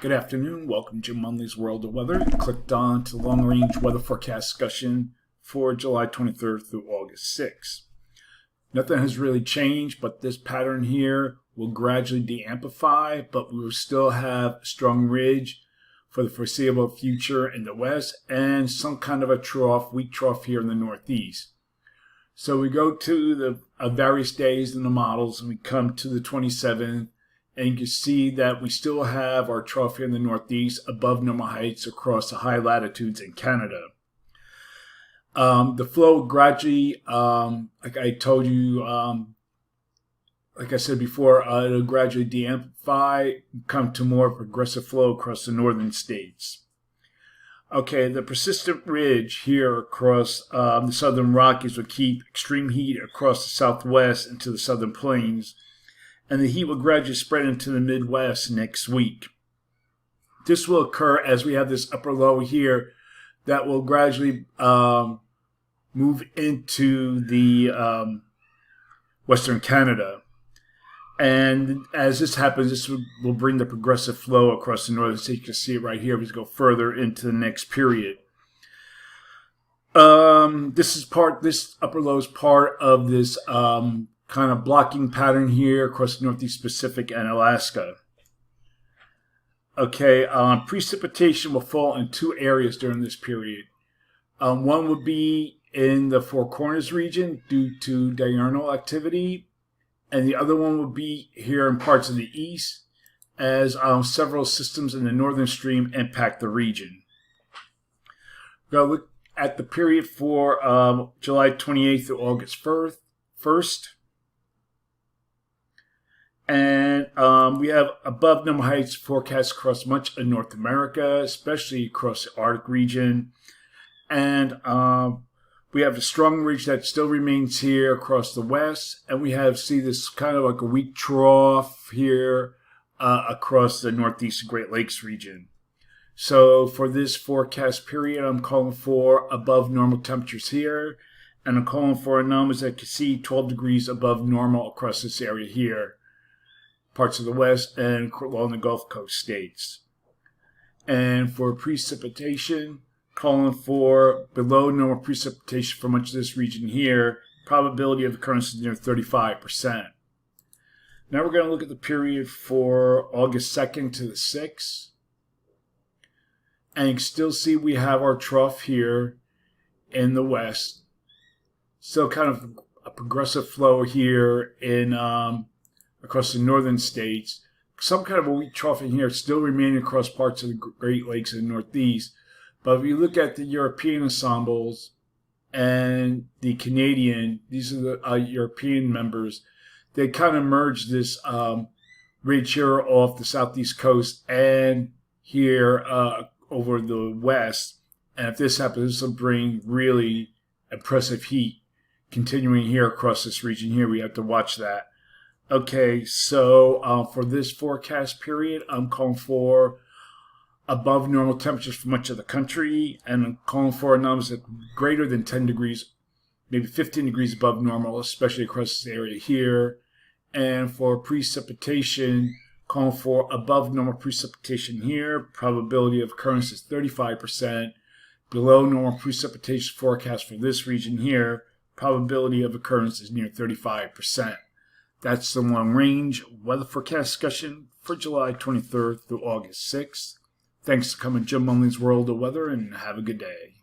Good afternoon. Welcome to Jim Munley's World of Weather. Clicked on to long-range weather forecast discussion for July 23rd through August 6th. Nothing has really changed, but this pattern here will gradually de-amplify, but we will still have a strong ridge for the foreseeable future in the west and some kind of a trough, weak trough here in the northeast. So we go to the various days in the models and we come to the 27th. And you can see that we still have our trough here in the northeast above normal heights across the high latitudes in Canada. The flow gradually, like I told you, like I said before, it'll gradually de-amplify, come to more progressive flow across the northern states. Okay, the persistent ridge here across the southern Rockies will keep extreme heat across the southwest into the southern plains, and the heat will gradually spread into the Midwest next week. This will occur as we have this upper low here that will gradually move into the Western Canada. And as this happens, this will bring the progressive flow across the northern states. You can see it right here as we go further into the next period. This upper low is part of this kind of blocking pattern here across the Northeast Pacific and Alaska. Okay, precipitation will fall in two areas during this period. One would be in the Four Corners region due to diurnal activity, and the other one would be here in parts of the east as several systems in the northern stream impact the region. We're going to look at the period for July 28th through August 1st. And we have above normal heights forecast across much of North America, especially across the Arctic region. And we have a strong ridge that still remains here across the west. And we see this kind of like a weak trough here across the Northeast Great Lakes region. So for this forecast period, I'm calling for above normal temperatures here. And I'm calling for anomalies that you can see 12 degrees above normal across this area here. Parts of the west and along the Gulf Coast states. And for precipitation, calling for below normal precipitation for much of this region here. Probability of occurrence is near 35%. Now we're going to look at the period for August 2nd to the 6th. And you can still see we have our trough here in the west. Still kind of a progressive flow here in across the northern states. Some kind of a weak trough in here still remaining across parts of the Great Lakes in the northeast. But if you look at the European ensembles and the Canadian, these are the European members, they kind of merge this ridge here off the southeast coast and here over the west. And if this happens, this will bring really impressive heat continuing here across this region here. We have to watch that. Okay, so for this forecast period, I'm calling for above normal temperatures for much of the country, and I'm calling for anomalies at greater than 10 degrees, maybe 15 degrees above normal, especially across this area here. And for precipitation, calling for above normal precipitation here. Probability of occurrence is 35%. Below normal precipitation forecast for this region here. Probability of occurrence is near 35%. That's the long-range weather forecast discussion for July 23rd through August 6th. Thanks for coming to Jim Munley's World of Weather, and have a good day.